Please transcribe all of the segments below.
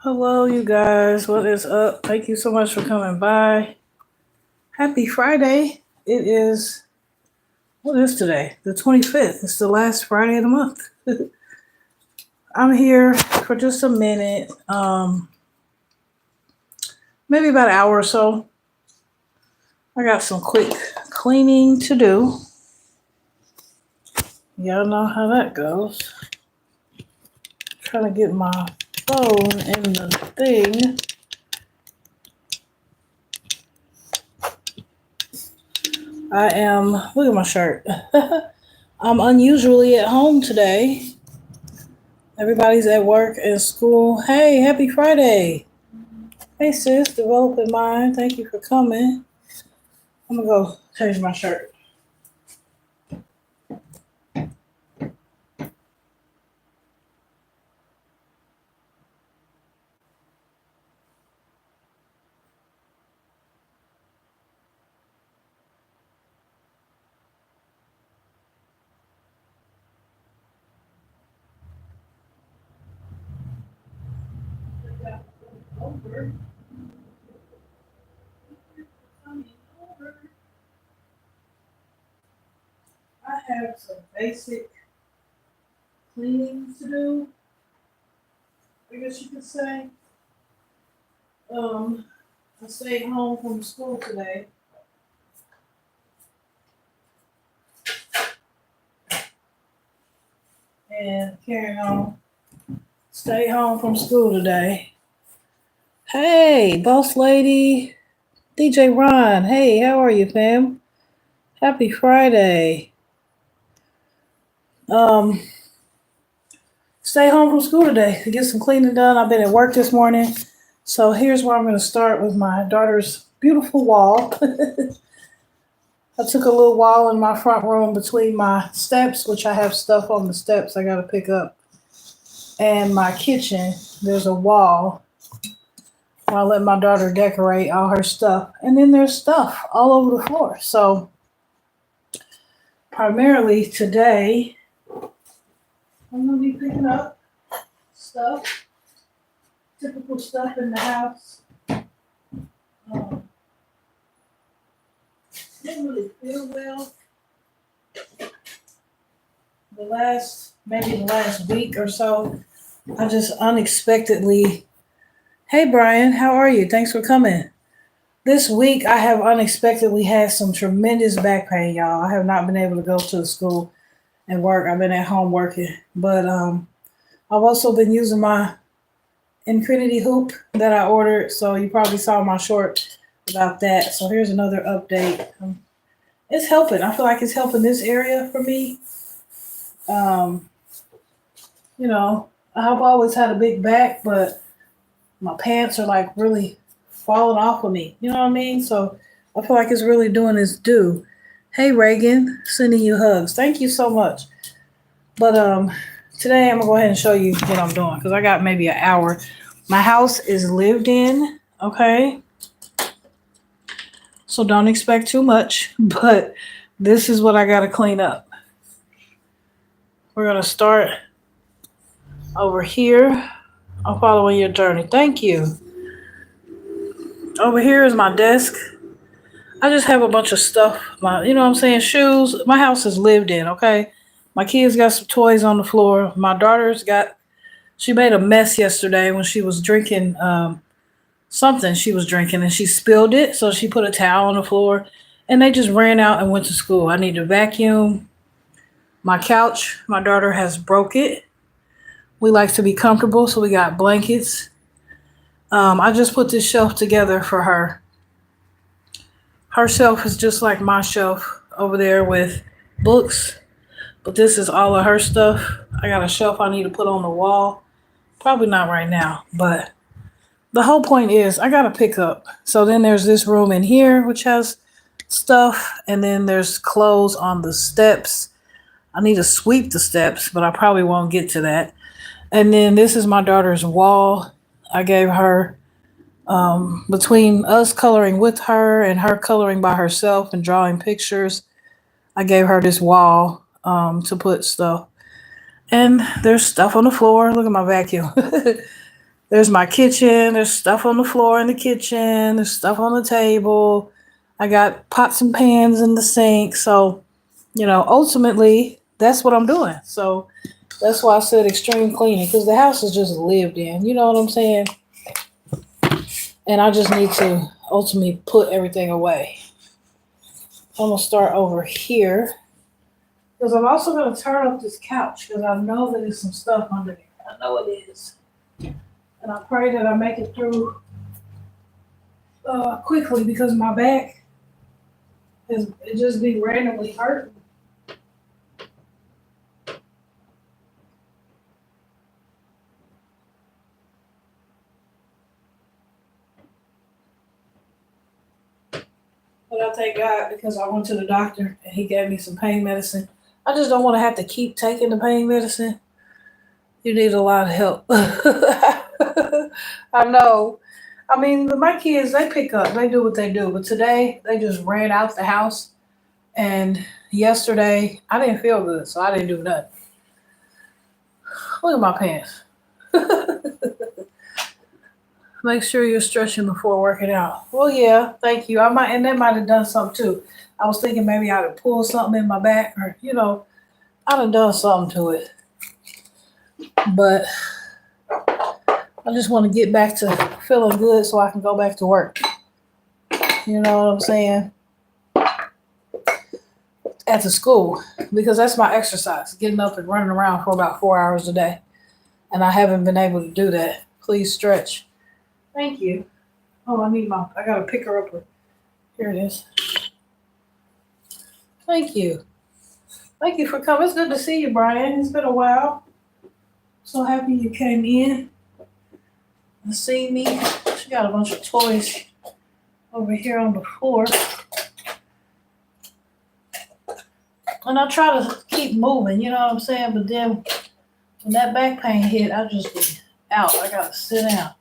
Hello, you guys. What is up? Thank you so much for coming by. Happy Friday. It is, what is today? The 25th. It's the last Friday of the month. I'm here for just a minute, maybe about an hour or so. I got some quick cleaning to do. Y'all know how that goes. Trying to get my phone in the thing. Look at my shirt. I'm unusually at home today. Everybody's at work and school. Hey, happy Friday. Hey, sis, developing mind. Thank you for coming. I'm going to go change my shirt. I have some basic cleaning to do, I guess you could say. I stayed home from school today. And carrying on. Stay home from school today. Hey, boss lady. DJ Ron. Hey, how are you, fam? Happy Friday. Um, Stay home from school today to get some cleaning done. I've been at work this morning. So here's where I'm going to start with my daughter's beautiful wall. I took a little wall in my front room between my steps, which I have stuff on the steps I got to pick up, and my kitchen. There's a wall where I let my daughter decorate all her stuff. And then there's stuff all over the floor. So primarily today, I'm going to be picking up stuff, typical stuff in the house. Didn't really feel well maybe the last week or so. I just unexpectedly, hey Brian, how are you? Thanks for coming. This week I have unexpectedly had some tremendous back pain, y'all. I have not been able to go to the school and work. I've been at home working, but I've also been using my infinity hoop that I ordered. So you probably saw my short about that. So here's another update. It's helping. I feel like it's helping this area for me. Um, I've always had a big back, but my pants are like really falling off of me. You know what I mean? So I feel like it's really doing its due. Hey Reagan, sending you hugs. Thank you so much. But today I'm gonna go ahead and show you what I'm doing because I got maybe an hour. My house is lived in, okay? So don't expect too much, but this is what I gotta clean up. We're gonna start over here. I'm following your journey. Thank you. Over here is my desk. I just have a bunch of stuff. You know what I'm saying? Shoes. My house is lived in, okay? My kids got some toys on the floor. My she made a mess yesterday when she was drinking something she was drinking and she spilled it. So she put a towel on the floor and they just ran out and went to school. I need to vacuum my couch. My daughter has broke it. We like to be comfortable, so we got blankets. I just put this shelf together for her. Her shelf is just like my shelf over there with books, but this is all of her stuff. I got a shelf I need to put on the wall. Probably not right now, but the whole point is I got to pick up. So then there's this room in here, which has stuff, and then there's clothes on the steps. I need to sweep the steps, but I probably won't get to that. And then this is my daughter's wall. I gave her, between us coloring with her and her coloring by herself and drawing pictures, I gave her this wall to put stuff. And there's stuff on the floor. Look at my vacuum. There's my kitchen. There's stuff on the floor in the kitchen. There's stuff on the table. I got pots and pans in the sink. So, ultimately, that's what I'm doing. So that's why I said extreme cleaning, because the house is just lived in. You know what I'm saying? And I just need to ultimately put everything away. I'm going to start over here, because I'm also going to turn up this couch, because I know that there's some stuff under there. I know it is. And I pray that I make it through quickly, because my back is it just be randomly hurting. But I thank God, because I went to the doctor and he gave me some pain medicine. I just don't want to have to keep taking the pain medicine. You need a lot of help. I know. I mean, my kids, they pick up, they do what they do. But today, they just ran out the house. And yesterday, I didn't feel good, so I didn't do nothing. Look at my pants. Make sure you're stretching before working out. Well, yeah, thank you. And that might have done something too. I was thinking maybe I'd have pulled something in my back, or I'd have done something to it. But I just want to get back to feeling good so I can go back to work. You know what I'm saying? At the school, because that's my exercise, getting up and running around for about 4 hours a day. And I haven't been able to do that. Please stretch. Thank you. Oh, I got to pick her up. Here it is. Thank you. Thank you for coming. It's good to see you, Brian. It's been a while. So happy you came in and see me. She got a bunch of toys over here on the floor. And I try to keep moving, you know what I'm saying? But then when that back pain hit, I just be out. I got to sit down.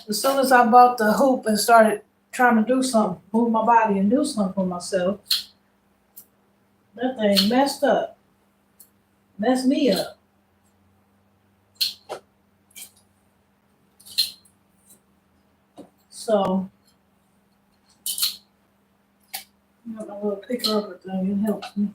As soon as I bought the hoop and started trying to do something, move my body and do something for myself, that thing messed up. Messed me up. So, I got my little picker-upper thing. It helps me.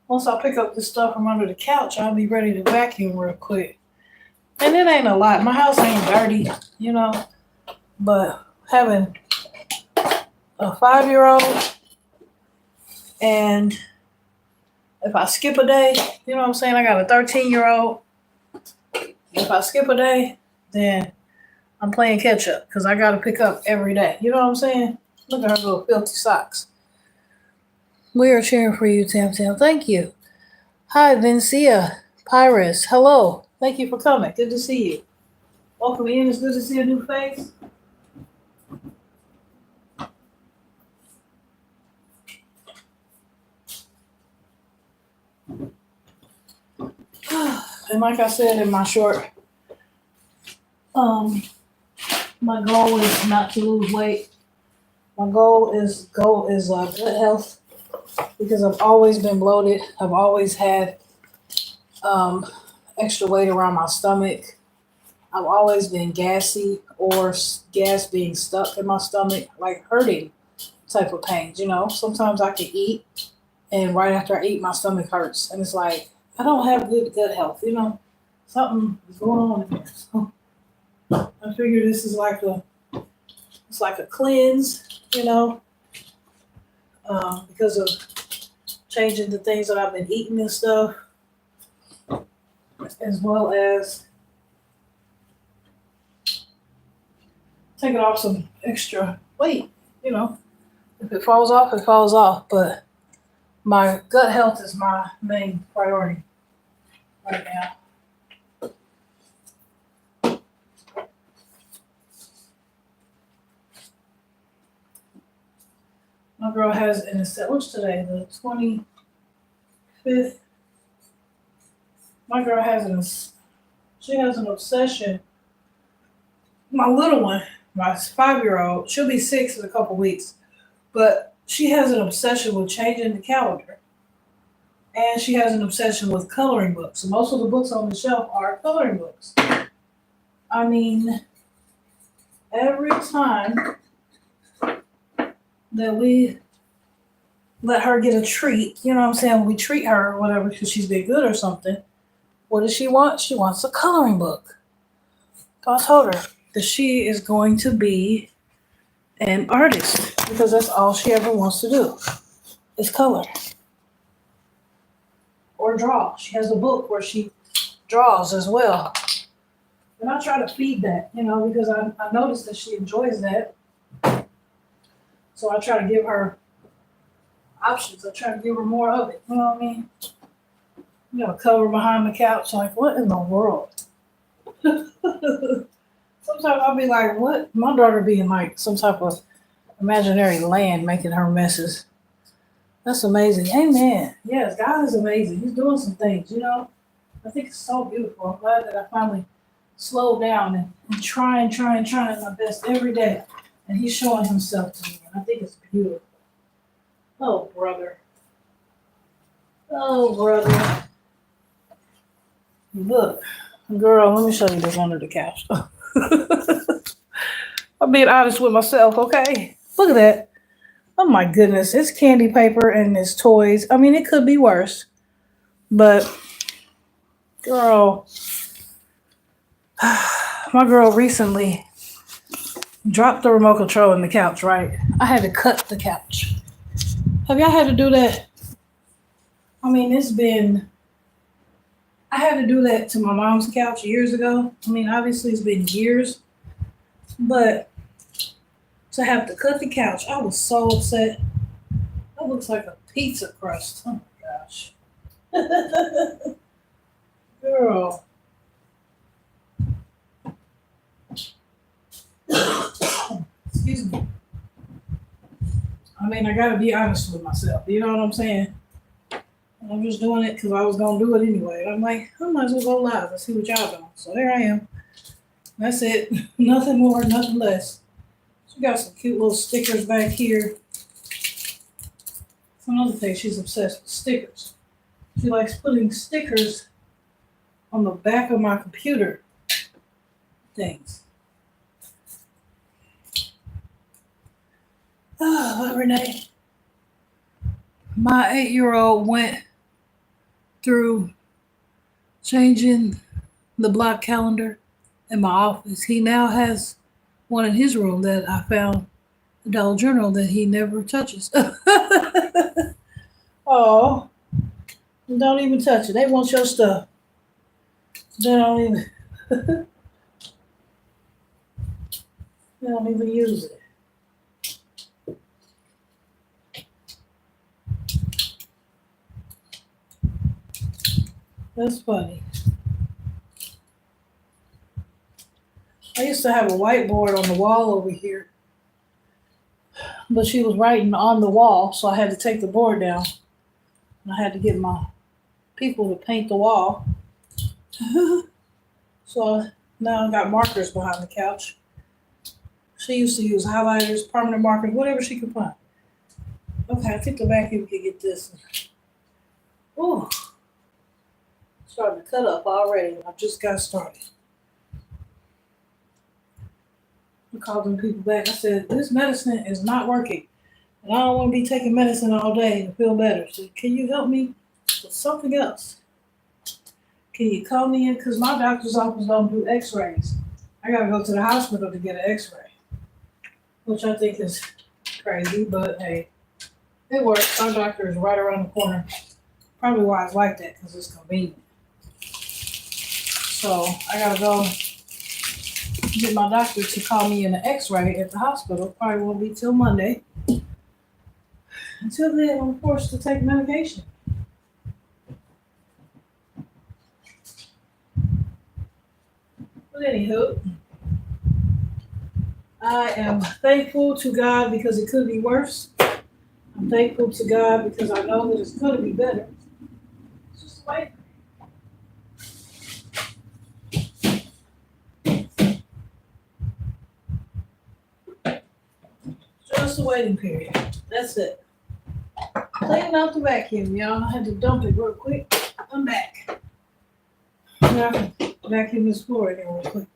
Once I pick up this stuff from under the couch, I'll be ready to vacuum real quick. And it ain't a lot. My house ain't dirty, but having a 5-year-old, and if I skip a day, you know what I'm saying? I got a 13-year-old. If I skip a day, then I'm playing catch up, because I got to pick up every day. You know what I'm saying? Look at her little filthy socks. We are cheering for you, Tam Tam. Thank you. Hi, Vincia. Pyrus. Hello. Thank you for coming. Good to see you. Welcome in. It's good to see a new face. And like I said in my short, my goal is not to lose weight. My goal is good health, because I've always been bloated. I've always had extra weight around my stomach. I've always been gassy, or gas being stuck in my stomach, like hurting type of pains. Sometimes I can eat, and right after I eat, my stomach hurts, and it's like I don't have good health. Something is going on in there. So I figure this is like a cleanse, because of changing the things that I've been eating and stuff, as well as taking off some extra weight. If it falls off, it falls off. But my gut health is my main priority right now. My girl has what's today? The 25th. My girl she has an obsession. My little one, my 5-year-old, she'll be 6 in a couple weeks, but she has an obsession with changing the calendar. And she has an obsession with coloring books. So most of the books on the shelf are coloring books. I mean, every time that we let her get a treat, you know what I'm saying? We treat her or whatever because she's been good or something. What does she want? She wants a coloring book. So I told her that she is going to be an artist because that's all she ever wants to do is color or draw. She has a book where she draws as well. And I try to feed that, because I noticed that she enjoys that. So I try to give her options. I try to give her more of it. You know what I mean? You got a cover behind the couch. Like, what in the world? Sometimes I'll be like, what? My daughter be in like some type of imaginary land making her messes. That's amazing. Amen. Yes, God is amazing. He's doing some things, I think it's so beautiful. I'm glad that I finally slowed down and trying my best every day. And he's showing himself to me. And I think it's beautiful. Oh, brother. Oh, brother. Look, girl, let me show you this under the couch. I'm being honest with myself, okay? Look at that. Oh my goodness. It's candy paper and it's toys. I mean, it could be worse. But, girl, my girl recently dropped the remote control in the couch, right? I had to cut the couch. Have y'all had to do that? I mean, I had to do that to my mom's couch years ago. I mean, obviously it's been years, but to have to cut the couch, I was so upset. That looks like a pizza crust. Oh my gosh. Girl. Excuse me. I mean, I gotta be honest with myself. You know what I'm saying? I'm just doing it because I was gonna do it anyway. I'm like, I might as well go live and see what y'all doing. So there I am. That's it. Nothing more, nothing less. She got some cute little stickers back here. That's another thing. She's obsessed with stickers. She likes putting stickers on the back of my computer things. Oh, Renee. My 8-year-old went through changing the block calendar in my office. He now has one in his room that I found a Dollar Journal that he never touches. Oh, don't even touch it. They want your stuff. They don't even. They don't even use it. That's funny. I used to have a whiteboard on the wall over here, but she was writing on the wall, so I had to take the board down. And I had to get my people to paint the wall. So now I got markers behind the couch. She used to use highlighters, permanent markers, whatever she could find. Okay, I think the vacuum can get this. Ooh, starting to cut up already. I just got started. I called them people back. I said, this medicine is not working. And I don't want to be taking medicine all day to feel better. So can you help me with something else? Can you call me in? Because my doctor's office don't do x-rays. I got to go to the hospital to get an x-ray. Which I think is crazy, but hey, it works. Our doctor is right around the corner. Probably why it's like that, because it's convenient. So I got to go get my doctor to call me in an x-ray at the hospital. Probably won't be till Monday. Until then, I'm forced to take medication. But anywho, I am thankful to God because it could be worse. I'm thankful to God because I know that it's going to be better. It's just wait. Just a waiting period. That's it. Cleaning out the vacuum, y'all. I had to dump it real quick. I'm back. Now I can vacuum this floor again real quick.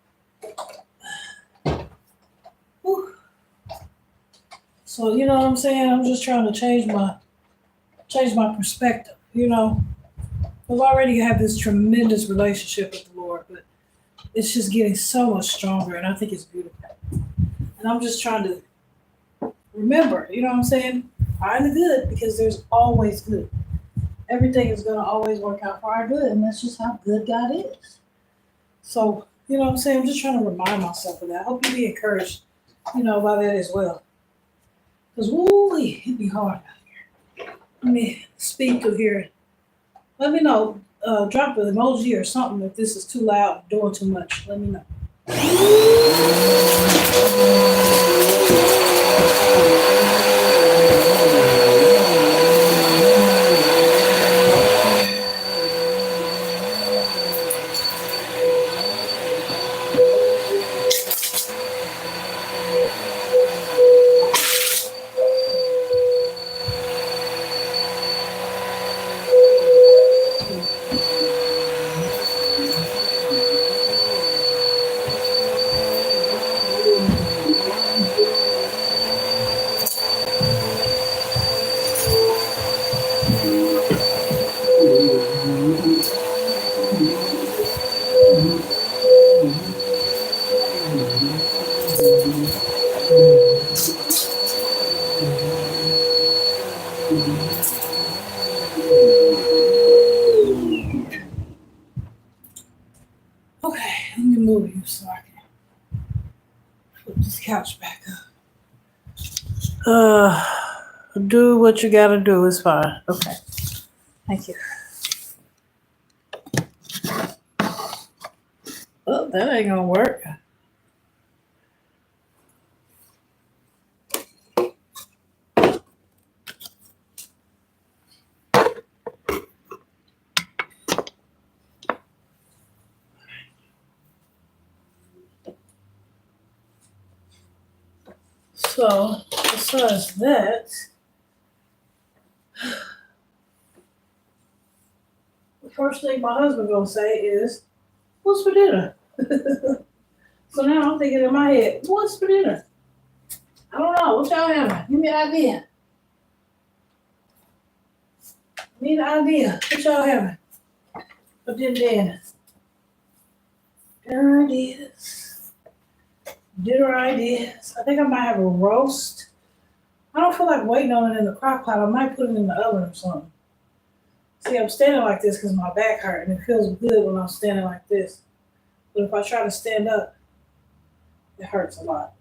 Whew. So you know what I'm saying? I'm just trying to change my perspective. You know, I've already had this tremendous relationship with the Lord, but it's just getting so much stronger, and I think it's beautiful. And I'm just trying to remember, you know what I'm saying? Find the good because there's always good. Everything is going to always work out for our good, and that's just how good God is. So, you know what I'm saying? I'm just trying to remind myself of that. I hope you be encouraged, you know, by that as well. Because, woo, it'd be hard out here. Let me speak through here. Let me know. Drop an emoji or something if this is too loud, doing too much. Let me know. Okay, let me move you so I can put this couch back up. Do what you gotta do. It's fine. Okay, thank you. Oh, that ain't gonna work. So, besides that, the first thing my husband gonna say is, "What's for dinner?" So now I'm thinking in my head, "What's for dinner?" I don't know. What y'all having? Give me an idea. Need an idea. What y'all having? For dinner? Dinner ideas. Dinner ideas. I think I might have a roast. I don't feel like waiting on it in the crock pot. I might put it in the oven or something. See, I'm standing like this because my back hurt, and it feels good when I'm standing like this. But if I try to stand up, it hurts a lot.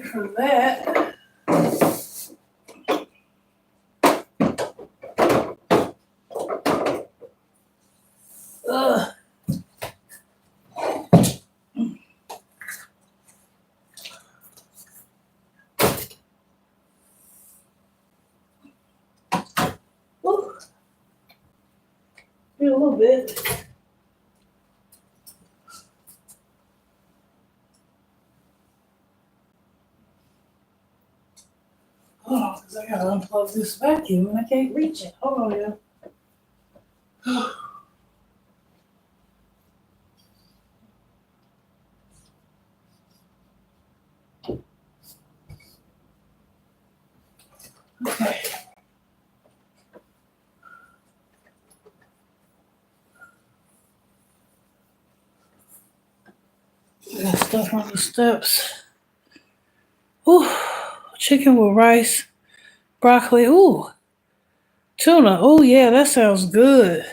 for that. Ugh. Woo. Do a little bit. Hold on, because I gotta unplug this vacuum and I can't reach it. Hold on, yeah. Okay. Got stuff on the steps. Ooh, chicken with rice, broccoli. Ooh, tuna. Oh yeah, that sounds good.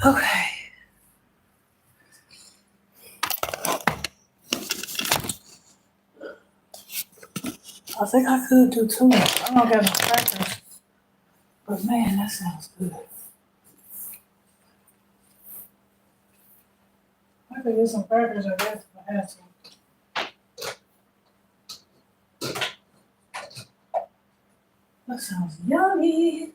Okay. I think I could do tuna. I don't got no crackers, but man, that sounds good. I could get some crackers, I guess, if I had some. That sounds yummy.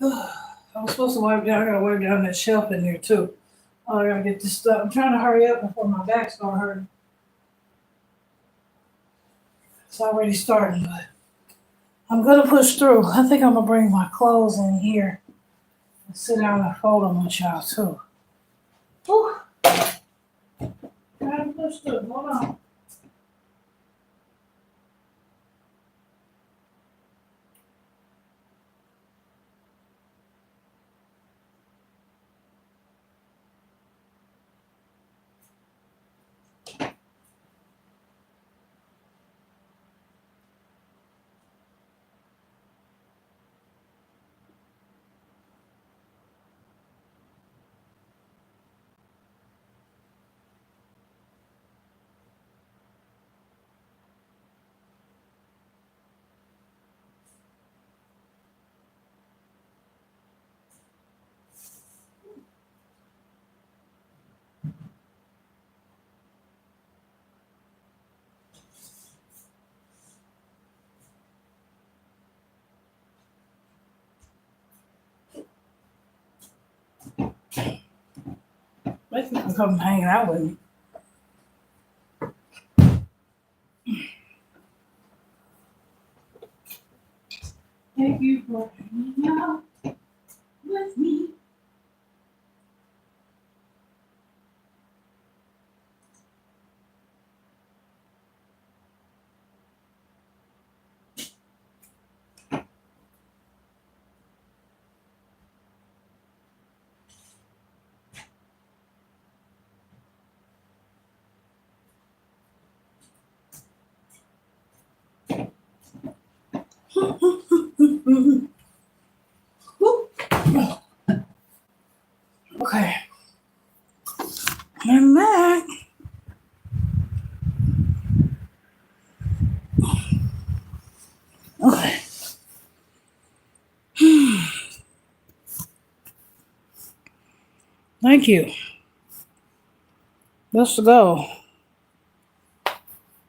I was supposed to wipe down. I gotta wipe down that shelf in there too. Oh, I gotta get this stuff. I'm trying to hurry up before my back starts hurting. It's already starting, but I'm gonna push through. I think I'm gonna bring my clothes in here and sit down and fold them with y'all too. Whew. Gotta push through. Hold on. Maybe you can come hanging out with me. Thank you for hanging out with me. Okay. I'm back. Okay. Thank you. Let's go.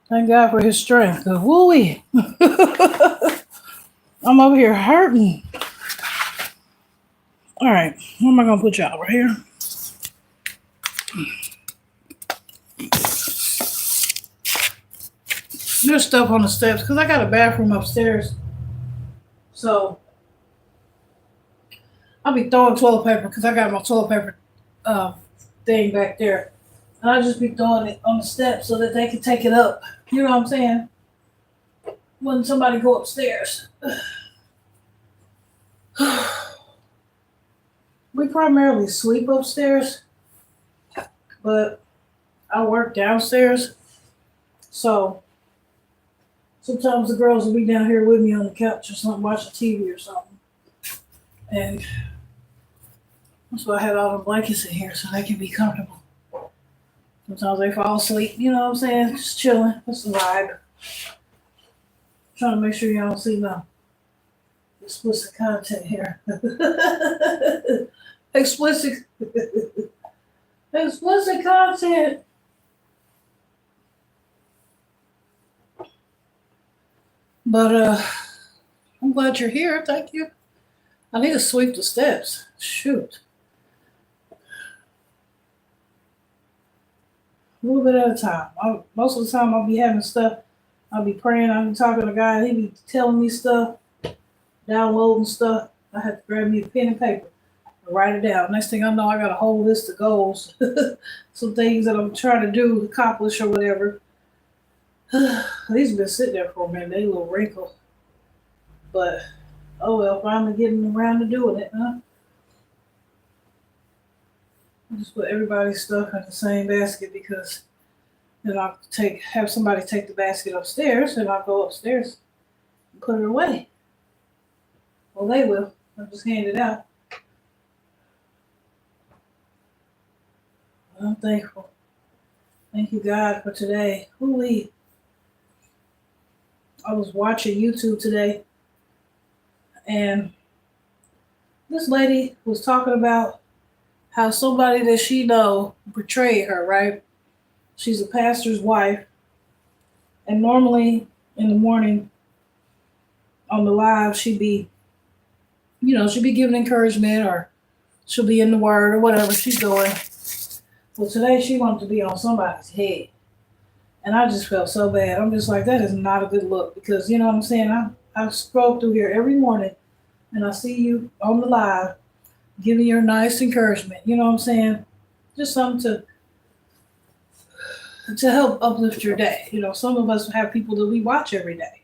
Thank God for his strength. Cause woo-wee. I'm over here hurting. All right. Where am I gonna put y'all? Right here? There's stuff on the steps because I got a bathroom upstairs. So I'll be throwing toilet paper because I got my toilet paper uh, thing back there. And I'll just be throwing it on the steps so that they can take it up. You know what I'm saying? When somebody go upstairs. We primarily sleep upstairs, but I work downstairs. So sometimes the girls will be down here with me on the couch or something, watching TV or something. And that's why I had all the blankets in here so they can be comfortable. Sometimes they fall asleep, you know what I'm saying? Just chilling. That's the vibe. Trying to make sure y'all don't see no explicit content here. explicit explicit content. But I'm glad you're here. Thank you. I need to sweep the steps. Shoot. A little bit at a time. Most of the time I'll be having stuff. I'll be praying. I'll be talking to God. He be telling me stuff, downloading stuff. I have to grab me a pen and paper and write it down. Next thing I know, I got a whole list of goals, some things that I'm trying to do, accomplish, or whatever. These have been sitting there for a minute. They a little wrinkled, but oh well. Finally getting around to doing it, huh? I just put everybody's stuff in the same basket because then I'll have somebody take the basket upstairs, and I'll go upstairs and put it away. Well, they will. I'll just hand it out. I'm thankful. Thank you, God, for today. Holy. I was watching YouTube today, and this lady was talking about how somebody that she know betrayed her, right? She's a pastor's wife, and normally in the morning on the live, she'd be giving encouragement or she'll be in the word or whatever she's doing. Well, today she wanted to be on somebody's head. And I just felt so bad. I'm just like, that is not a good look because, you know what I'm saying? I scroll through here every morning and I see you on the live giving your nice encouragement. You know what I'm saying? Just something to help uplift your day. You know, some of us have people that we watch every day.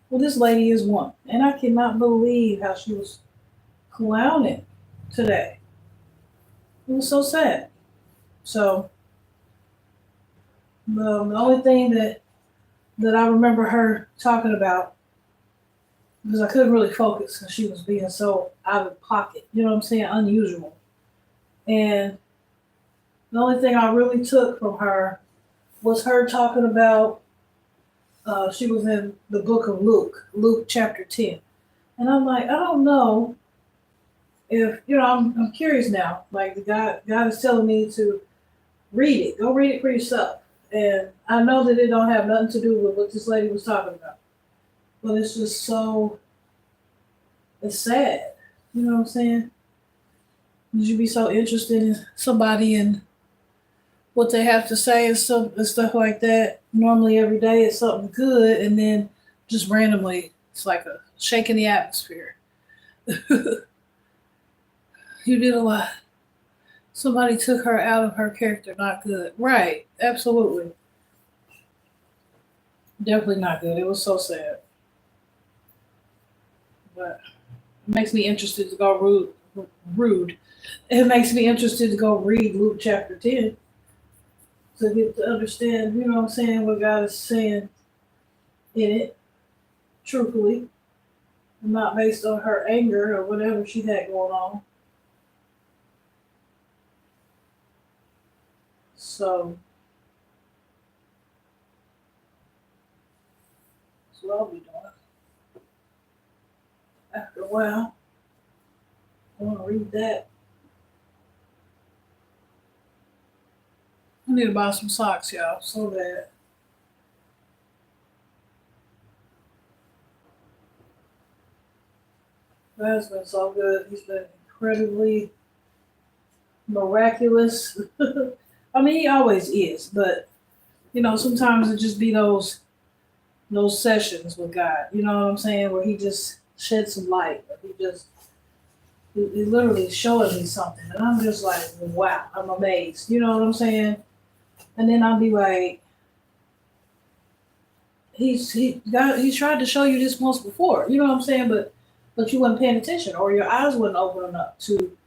Well, this lady is one. And I cannot believe how she was clowning today. It was so sad. So the only thing that I remember her talking about, because I couldn't really focus because she was being so out of pocket, you know what I'm saying, unusual. And the only thing I really took from her was her talking about, she was in the book of Luke chapter 10. And I'm like, I don't know if, I'm curious now. Like, God is telling me to read it. Go read it for yourself. And I know that it don't have nothing to do with what this lady was talking about. But it's just it's sad. You know what I'm saying? Would you be so interested in somebody and what they have to say and stuff like that? Normally every day it's something good, and then just randomly it's like a shake in the atmosphere. You did a lot. Somebody took her out of her character. Not good. Right. Absolutely. Definitely not good. It was so sad. But it makes me interested to go rude. It makes me interested to go read Luke chapter 10 to get to understand, you know what I'm saying, what God is saying in it, truthfully, not based on her anger or whatever she had going on. So that's what I'll be doing. After a while, I want to read that. I need to buy some socks, y'all, so bad. That's been so good. He's been incredibly miraculous. I mean, he always is, but sometimes it just be those sessions with God. You know what I'm saying? Where he just sheds some light. Or he literally showing me something, and I'm just like, wow, I'm amazed. You know what I'm saying? And then I'll be like, he's tried to show you this once before. You know what I'm saying? But you weren't paying attention, or your eyes weren't open enough to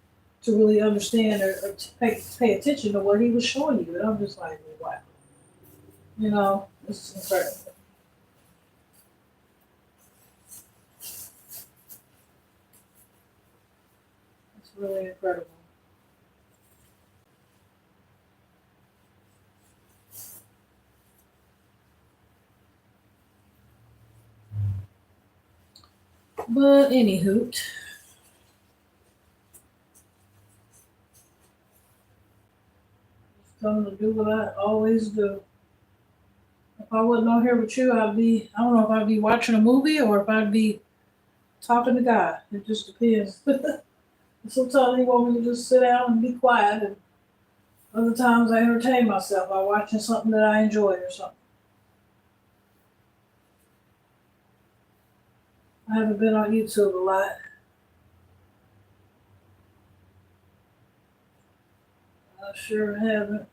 really understand or to pay attention to what he was showing you. And I'm just like, wow, this is incredible. It's really incredible. But anywho, coming to do what I always do. If I wasn't on here with you, I don't know if I'd be watching a movie or if I'd be talking to God. It just depends. Sometimes he want me to just sit down and be quiet, and other times I entertain myself by watching something that I enjoy or something. I haven't been on YouTube a lot. I sure haven't.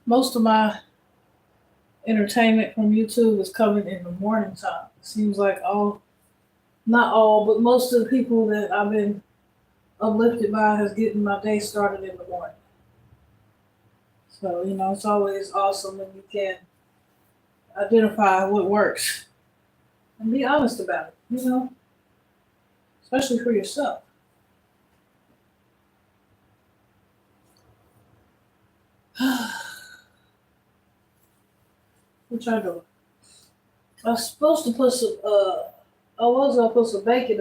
Most of my entertainment from YouTube is coming in the morning time. It seems like not all, but most of the people that I've been uplifted by has getting my day started in the morning. So, it's always awesome when you can identify what works and be honest about it, especially for yourself. What y'all doing? I was supposed to put some, I was gonna put some bacon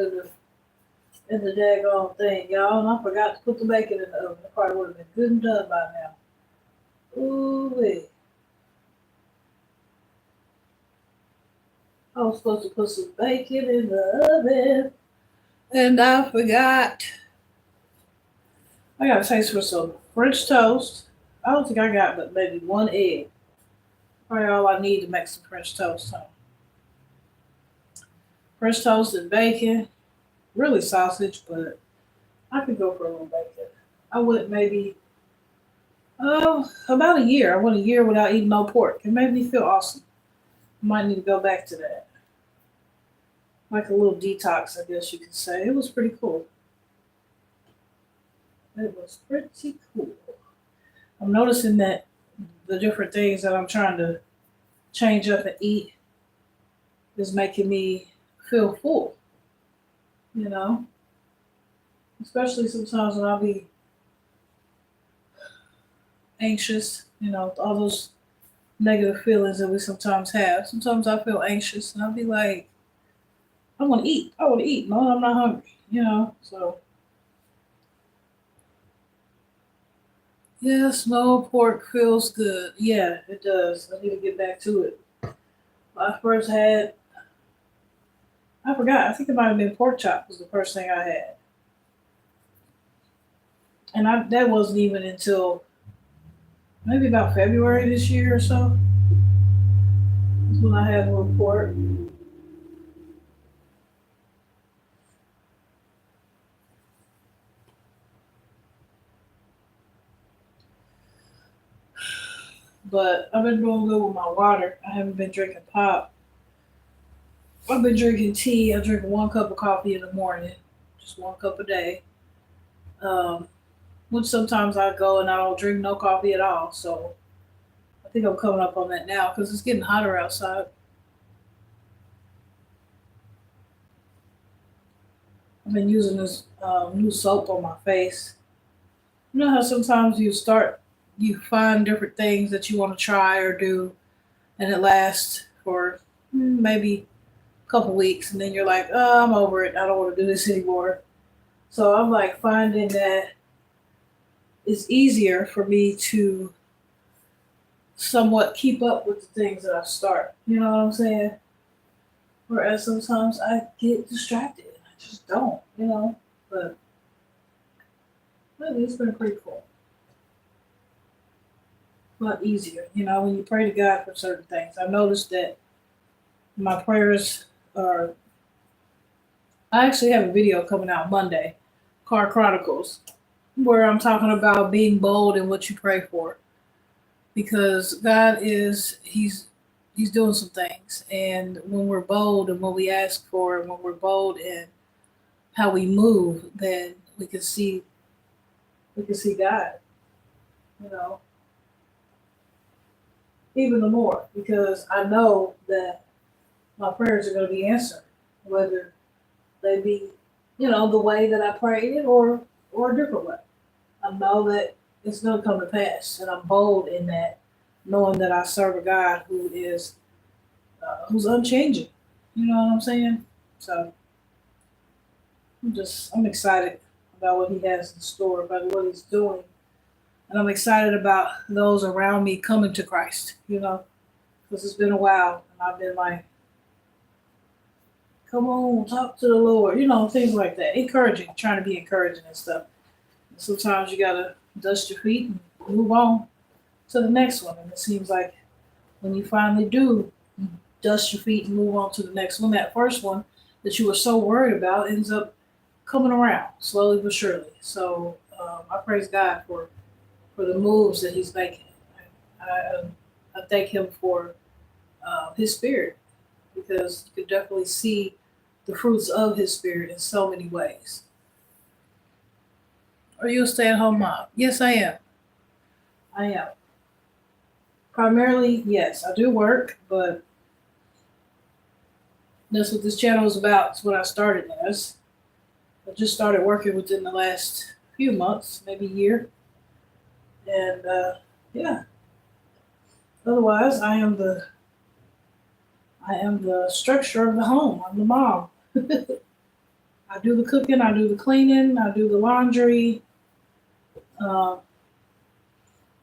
in the daggone thing, y'all, and I forgot to put the bacon in the oven. It probably would have been good and done by now. Ooh wee. I was supposed to put some bacon in the oven, and I forgot. I gotta taste for some French toast. I don't think I got but maybe one egg. Probably all I need to make some French toast. So French toast and bacon, really sausage, but I could go for a little bacon. I went maybe about a year. I went a year without eating no pork. It made me feel awesome. Might need to go back to that. Like a little detox, I guess you could say. It was pretty cool. It was pretty cool. I'm noticing that the different things that I'm trying to change up and eat is making me feel full, you know? Especially sometimes when I'll be anxious, all those negative feelings that we sometimes have. Sometimes I feel anxious and I'll be like, I want to eat. I want to eat. No, I'm not hungry. So, yes, no, pork feels good. Yeah, it does. I need to get back to it. I first had, I forgot, I think it might have been pork chop was the first thing I had. And that wasn't even until maybe about February this year or so. That's when I had a little pork. But I've been doing good with my water. I haven't been drinking pop. I've been drinking tea. I drink 1 cup of coffee in the morning, just 1 cup a day. Um, which sometimes I go and I don't drink no coffee at all. So I think I'm coming up on that now because it's getting hotter outside. I've been using this new soap on my face. You know how sometimes you find different things that you want to try or do, and it lasts for maybe a couple weeks, and then you're like, oh, I'm over it. I don't want to do this anymore. So I'm like finding that it's easier for me to somewhat keep up with the things that I start. You know what I'm saying? Whereas sometimes I get distracted. I just don't. But It's been pretty cool. A lot easier, when you pray to God for certain things. I noticed that my prayers are. I actually have a video coming out Monday, Car Chronicles, where I'm talking about being bold in what you pray for, because God is He's doing some things, and when we're bold and what we ask for, and when we're bold in how we move, then we can see God, you know, even the more, because I know that my prayers are going to be answered, whether they be, the way that I prayed it, or a different way. I know that it's going to come to pass, and I'm bold in that, knowing that I serve a God who's unchanging. You know what I'm saying? So I'm excited about what He has in store, about what He's doing, and I'm excited about those around me coming to Christ. Because it's been a while, and I've been like, come on, talk to the Lord, things like that. Encouraging, trying to be encouraging and stuff. And sometimes you gotta dust your feet and move on to the next one. And it seems like when you finally do dust your feet and move on to the next one, that first one that you were so worried about ends up coming around slowly but surely. So I praise God for the moves that He's making. I thank Him for His Spirit, because you can definitely see the fruits of His Spirit in so many ways. Are you a stay-at-home mom? Yes, I am. I am. Primarily, yes, I do work, but that's what this channel is about. It's what I started as. I just started working within the last few months, maybe a year. And yeah, otherwise, I am the structure of the home. I'm the mom. I do the cooking, I do the cleaning, I do the laundry. Um,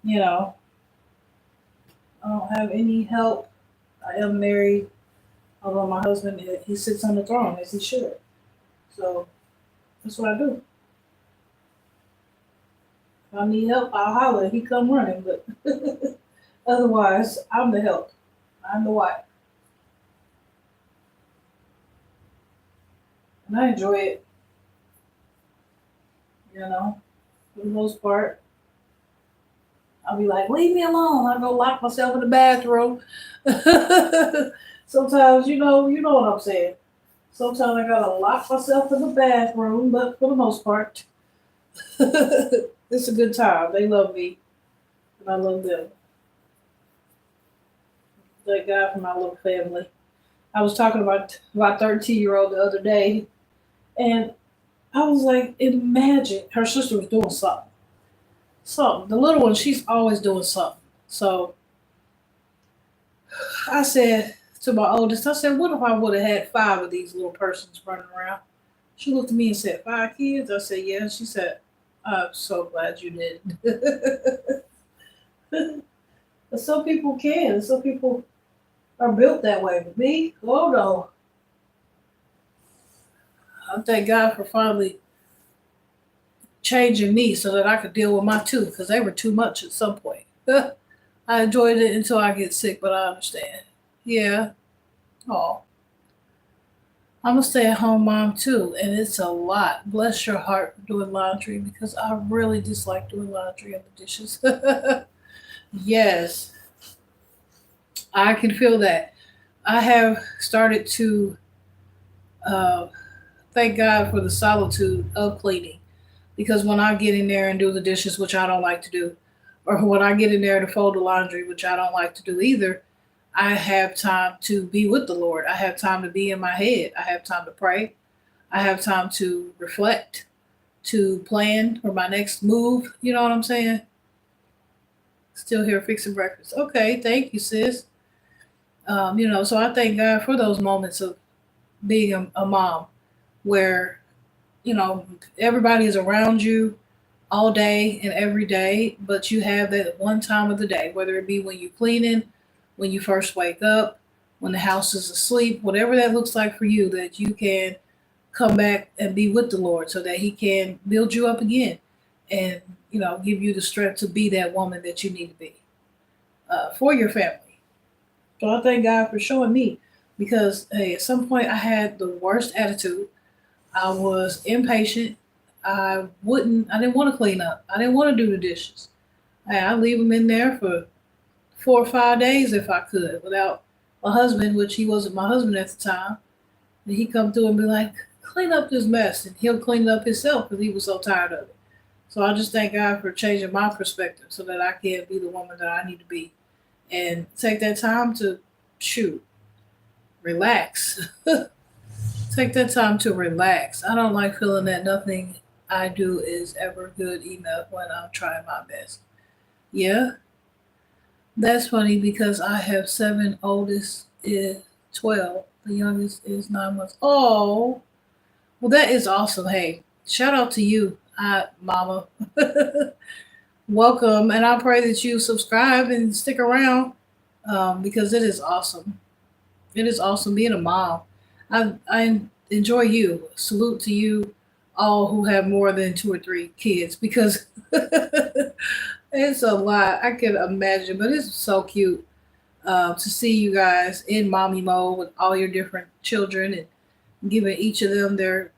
you know, I don't have any help. I am married, although my husband, he sits on the throne as he should. So that's what I do. If I need help, I'll holler. He come running, but otherwise, I'm the help. I'm the wife, and I enjoy it. For the most part. I'll be like, leave me alone. I go lock myself in the bathroom. Sometimes, you know what I'm saying. Sometimes I gotta lock myself in the bathroom, but for the most part, it's a good time. They love me, and I love them. Thank God for my little family. I was talking about my 13-year-old the other day, and I was like, imagine her sister was doing something. Something. The little one, she's always doing something. So I said to my oldest, I said, what if I would have had 5 of these little persons running around? She looked at me and said, 5 kids? I said, yeah. She said, I'm so glad you didn't. But some people can. Some people are built that way. But me, oh no. I thank God for finally changing me so that I could deal with my 2, because they were too much at some point. I enjoyed it until I get sick, but I understand. Yeah. Oh. I'm a stay-at-home mom too, and it's a lot. Bless your heart for doing laundry, because I really dislike doing laundry and the dishes. Yes, I can feel that. I have started to uh, thank God for the solitude of cleaning, because when I get in there and do the dishes, which I don't like to do, or when I get in there to fold the laundry, which I don't like to do either, I have time to be with the Lord. I have time to be in my head. I have time to pray. I have time to reflect, to plan for my next move. You know what I'm saying? Still here fixing breakfast. Okay, thank you, sis. So I thank God for those moments of being a mom where, everybody is around you all day and every day, but you have that one time of the day, whether it be when you're cleaning, when you first wake up, when the house is asleep, whatever that looks like for you, that you can come back and be with the Lord so that He can build you up again. and give you the strength to be that woman that you need to be for your family. So I thank God for showing me, because hey, at some point I had the worst attitude. I was impatient. I didn't want to clean up. I didn't want to do the dishes. Hey, I leave them in there for 4 or 5 days if I could without my husband, which he wasn't my husband at the time. And he come through and be like, clean up this mess, and he'll clean it up himself because he was so tired of it. So I just thank God for changing my perspective so that I can be the woman that I need to be and take that time to shoot, relax. Take that time to relax. I don't like feeling that nothing I do is ever good enough when I'm trying my best. Yeah, that's funny because I have seven, oldest is 12, the youngest is 9 months. Oh, well, that is awesome. Hey, shout out to you, Mama. Welcome, and I pray that you subscribe and stick around because it is awesome. It is awesome being a mom. I enjoy you. Salute to you all who have more than two or three kids because it's a lot. I can imagine, but it's so cute to see you guys in mommy mode with all your different children and giving each of them their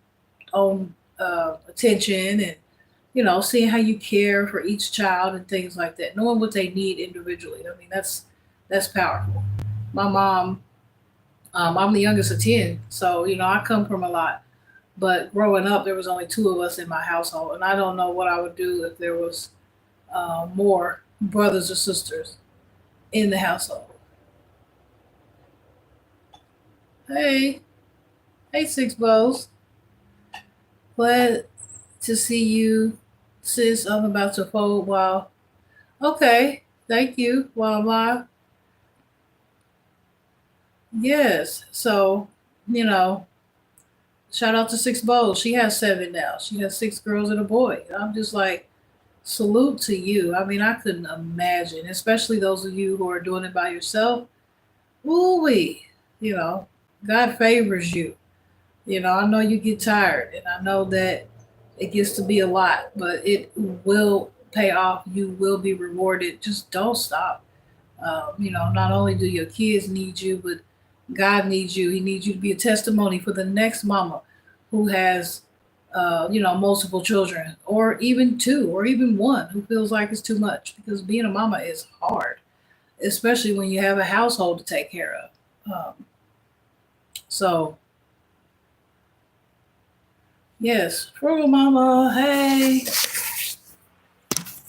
own attention, and seeing how you care for each child and things like that, knowing what they need individually. I mean, that's powerful. My mom, I'm the youngest of 10, so I come from a lot. But growing up, there was only two of us in my household, and I don't know what I would do if there was more brothers or sisters in the household. Hey, hey, Six Bows, glad to see you, sis. I'm about to fold. Wow. Okay, thank you. While I'm live, yes. So, you know, shout out to Six Bows. She has seven now. She has six girls and a boy. I'm just like, salute to you. I mean, I couldn't imagine, especially those of you who are doing it by yourself. Ooh wee, you know, God favors you. I know you get tired, and I know that it gets to be a lot, but it will pay off. You will be rewarded. Just don't stop. Not only do your kids need you, but God needs you. He needs you to be a testimony for the next mama who has, multiple children, or even two, or even one who feels like it's too much. Because being a mama is hard, especially when you have a household to take care of. So, yes, frugal mama, hey.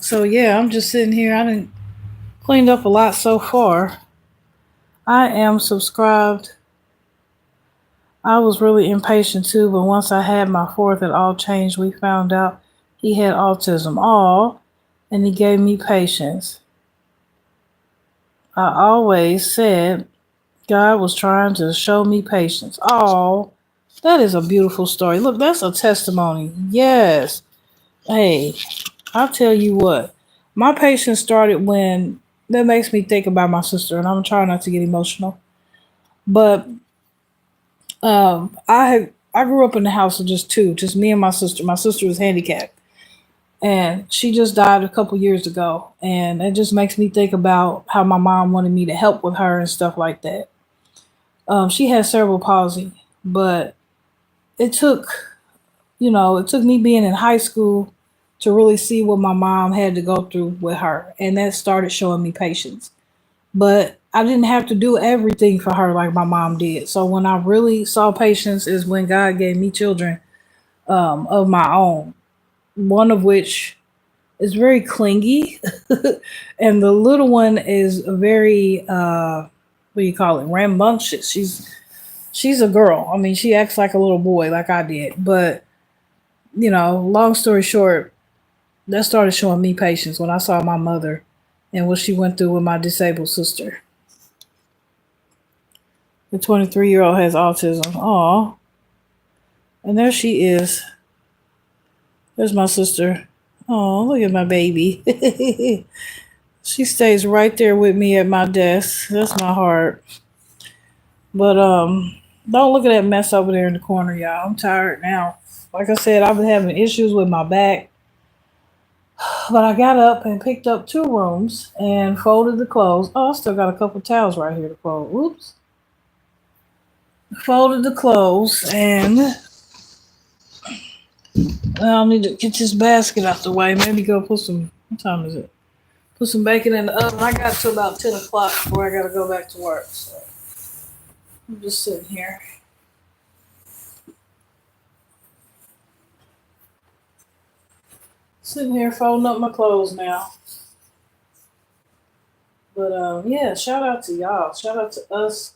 So yeah, I'm just sitting here. I didn't cleaned up a lot so far. I am subscribed. I was really impatient too, but once I had my fourth, it all changed. We found out he had autism. All, and he gave me patience. I always said God was trying to show me patience. Oh, that is a beautiful story. Look, that's a testimony. Yes. Hey, I'll tell you what. My patience started when that makes me think about my sister, and I'm trying not to get emotional. But I grew up in the house of just two, just me and my sister. My sister was handicapped, and she just died a couple years ago, and it just makes me think about how my mom wanted me to help with her and stuff like that. She had cerebral palsy, but it took it took me being in high school to really see what my mom had to go through with her, and that started showing me patience. But I didn't have to do everything for her like my mom did. So when I really saw patience is when God gave me children of my own, one of which is very clingy, and the little one is very what do you call it, rambunctious. She's a girl. I mean, she acts like a little boy, like I did. But long story short, that started showing me patience when I saw my mother and what she went through with my disabled sister. The 23-year-old has autism. Aw. And there she is. There's my sister. Oh, look at my baby. She stays right there with me at my desk. That's my heart. But don't look at that mess over there in the corner, y'all. I'm tired now. Like I said, I've been having issues with my back. But I got up and picked up 2 rooms and folded the clothes. Oh, I still got a couple towels right here to fold. Oops. Folded the clothes and I'll need to get this basket out the way. Maybe go put some, what time is it? Put some bacon in the oven. I got to about 10 o'clock before I got to go back to work. So I'm just sitting here. Sitting here folding up my clothes now. But yeah, shout out to y'all. Shout out to us.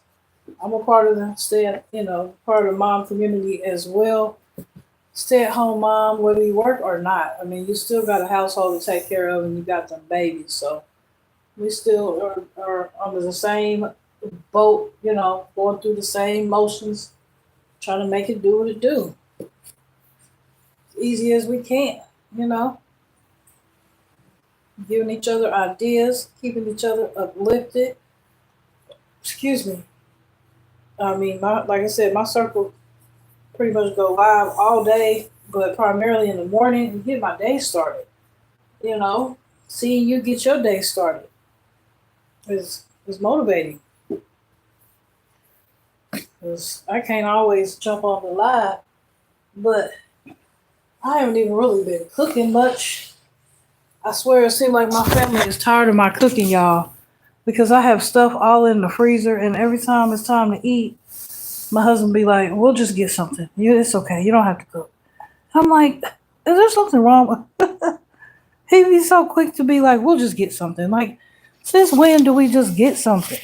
I'm a part of part of the mom community as well. Stay at home mom, whether you work or not. I mean, you still got a household to take care of and you got them babies. So we still are under the same boat, going through the same motions, trying to make it do what it do. As easy as we can, you know, giving each other ideas, keeping each other uplifted. Excuse me. I mean, like I said, my circle pretty much go live all day, but primarily in the morning to get my day started. You know, seeing you get your day started is motivating. Because I can't always jump on the live, but I haven't even really been cooking much. I swear it seems like my family is tired of my cooking, y'all, because I have stuff all in the freezer, and every time it's time to eat, my husband be like, "We'll just get something. It's okay. You don't have to cook." I'm like, "Is there something wrong with?" He'd be so quick to be like, "We'll just get something." Like, since when do we just get something?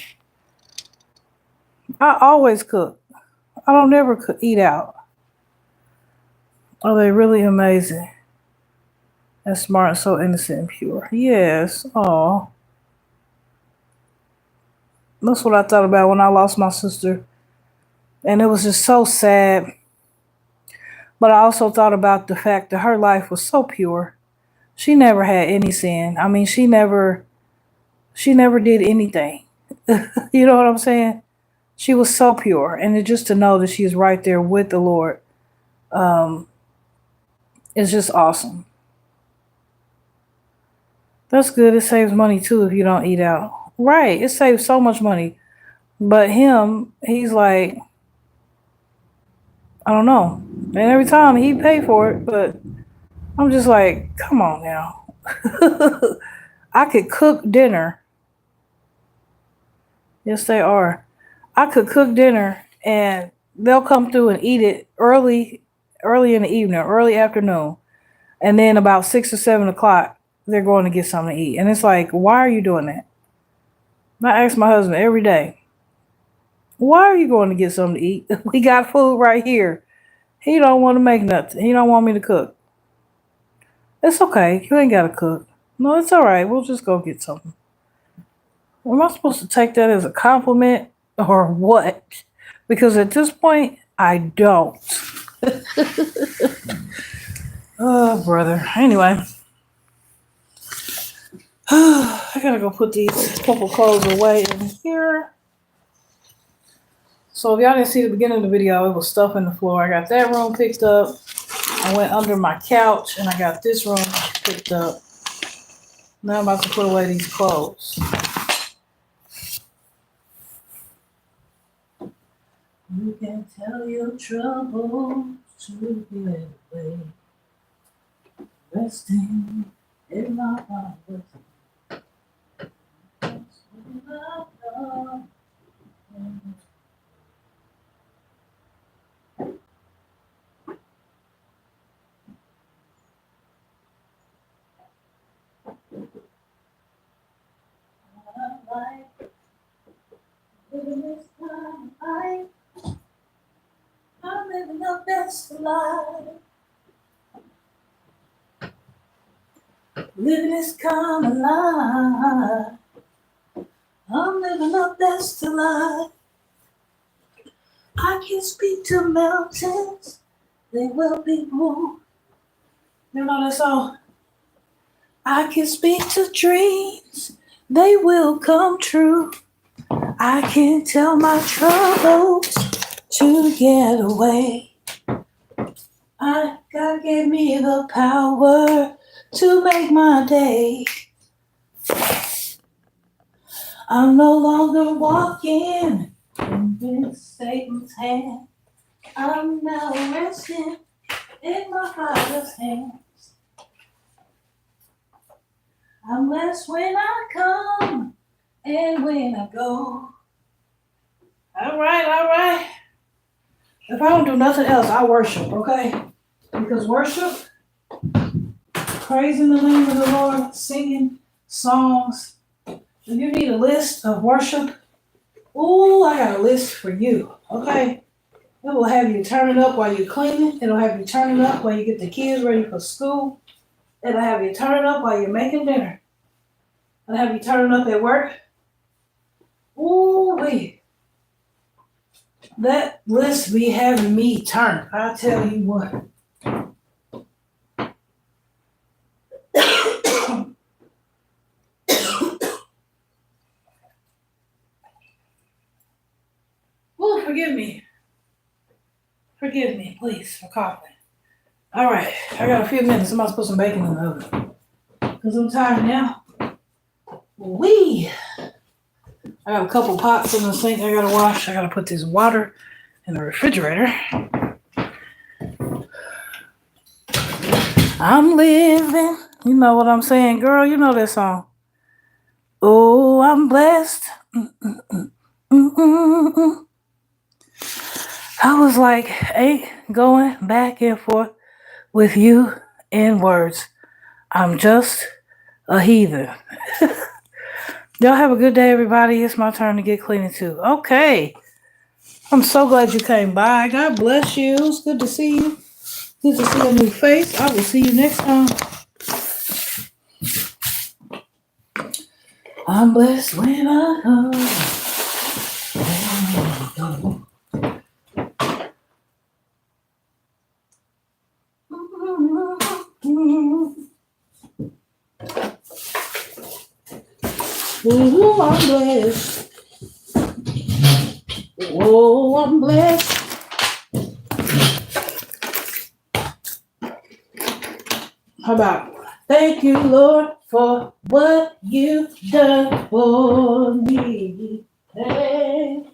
I always cook. I don't never eat out. Oh, they're really amazing. And smart and so innocent and pure. Yes. Oh, that's what I thought about when I lost my sister. And it was just so sad. But I also thought about the fact that her life was so pure. She never had any sin. I mean, she never did anything. You know what I'm saying? She was so pure. And just to know that she's right there with the Lord um, is just awesome. That's good. It saves money too if you don't eat out. Right. It saves so much money. But he's like, I don't know. And every time he pay for it, but I'm just like, come on now. I could cook dinner. Yes, they are. I could cook dinner and they'll come through and eat it early in the evening, early afternoon. And then about 6 or 7 o'clock, they're going to get something to eat. And it's like, why are you doing that? I ask my husband every day, why are you going to get something to eat? We got food right here. He don't want to make nothing. He don't want me to cook. It's okay. You ain't got to cook. No, it's all right. We'll just go get something. Am I supposed to take that as a compliment or what? Because at this point, I don't. Oh, brother. Anyway, I gotta go put these couple clothes away in here. So if y'all didn't see the beginning of the video, it was stuff in the floor. I got that room picked up. I went under my couch and I got this room picked up. Now I'm about to put away these clothes. You can tell your troubles to get away. Resting in my arms. I'm living the best life. Living is common life. I'm living the best life. I can speak to mountains, they will be moved. You know that song? I can speak to dreams, they will come true. I can tell my troubles to get away. God gave me the power to make my day. I'm no longer walking in Satan's hand. I'm now resting in my Father's hand. I'm blessed when I come and when I go. All right, all right. If I don't do nothing else, I worship, okay? Because worship, praising the name of the Lord, singing songs. If you need a list of worship, ooh, I got a list for you, okay? It will have you turning up while you're cleaning. It'll have you turning up while you get the kids ready for school. It'll have you turning up while you're making dinner. It'll have you turning up at work. Ooh, wait. That list be having me turn. I tell you what. Ooh, forgive me. Forgive me, please, for coughing. All right, I got a few minutes. I'm about to put some bacon in the oven. Because I'm tired now. Wee! I got a couple pots in the sink I gotta wash. I gotta put this water in the refrigerator. I'm living. You know what I'm saying, girl? You know that song. Oh, I'm blessed. I was like, ain't going back and forth with you in words. I'm just a heathen. Y'all have a good day, everybody. It's my turn to get cleaning too. Okay. I'm so glad you came by. God bless you. It's good to see you. Good to see a new face. I will see you next time. I'm blessed when I come. Ooh, I'm blessed. Oh, I'm blessed. How about, thank you, Lord, for what you've done for me. Hey.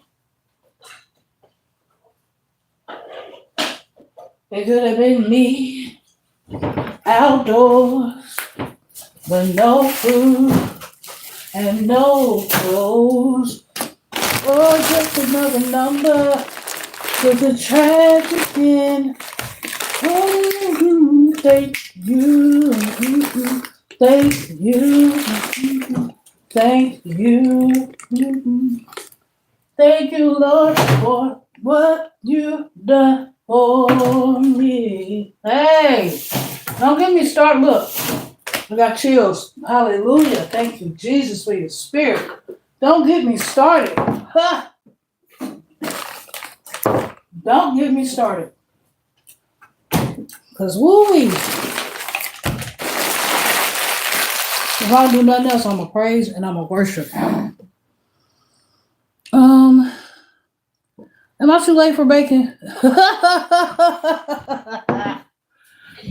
It could have been me outdoors with no food and no clothes. Or just another number with a tragic end. Thank you. Thank you. Thank you. Thank you, Lord, for what you've done for me. Hey, don't get me started. Look, I got chills. Hallelujah. Thank you, Jesus, for your spirit. Don't get me started. Huh. Don't get me started. Because woo-wee. If I don't do nothing else, I'm going to praise and I'm going to worship. Am I too late for bacon?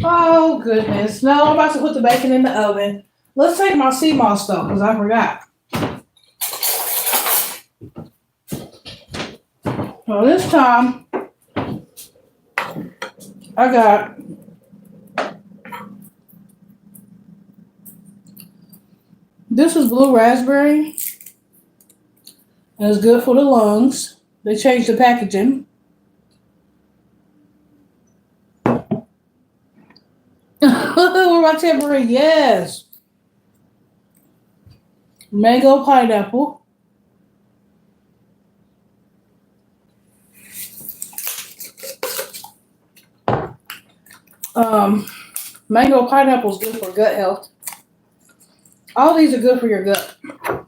Oh, goodness. No, I'm about to put the bacon in the oven. Let's take my sea moss, though, because I forgot. So this time, I got this is blue raspberry, and it's good for the lungs. They changed the packaging. Where my tambourine? Yes. Mango pineapple. Mango pineapple is good for gut health. All these are good for your gut.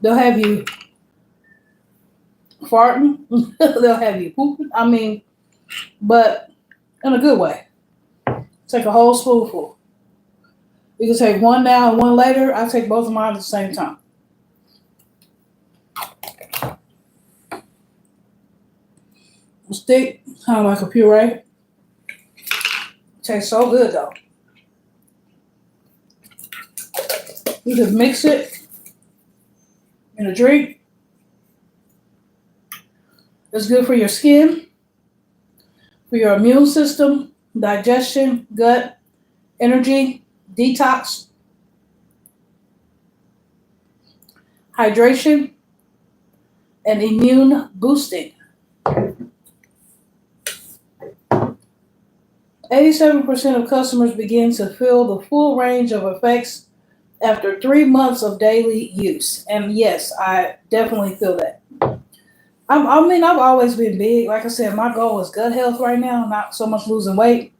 They'll have you farting. They'll have you pooping. I mean, but in a good way. Take a whole spoonful. You can take one now and one later. I take both of mine at the same time. Stick, kind of like a puree. Tastes so good though. You can mix it in a drink. It's good for your skin, for your immune system, digestion, gut, energy, detox, hydration, and immune boosting. 87% of customers begin to feel the full range of effects after 3 months of daily use. And yes, I definitely feel that. I've always been big. Like I said, my goal is gut health right now, not so much losing weight.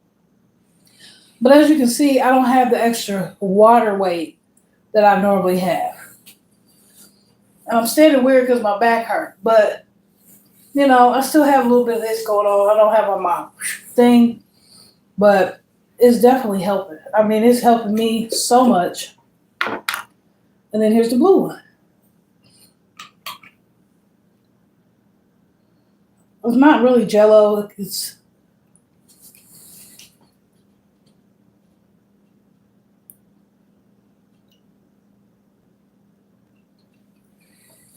But as you can see, I don't have the extra water weight that I normally have. And I'm standing weird because my back hurt. But, I still have a little bit of this going on. I don't have on my thing. But it's definitely helping. It's helping me so much. And then here's the blue one. It's not really Jell-O. It's